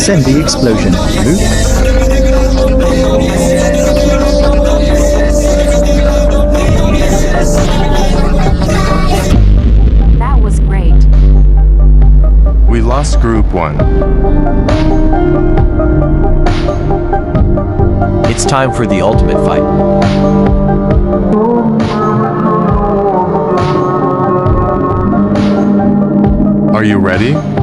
Send the explosion. Luke? That was great. We lost Group 1. It's time for the ultimate fight. Are you ready?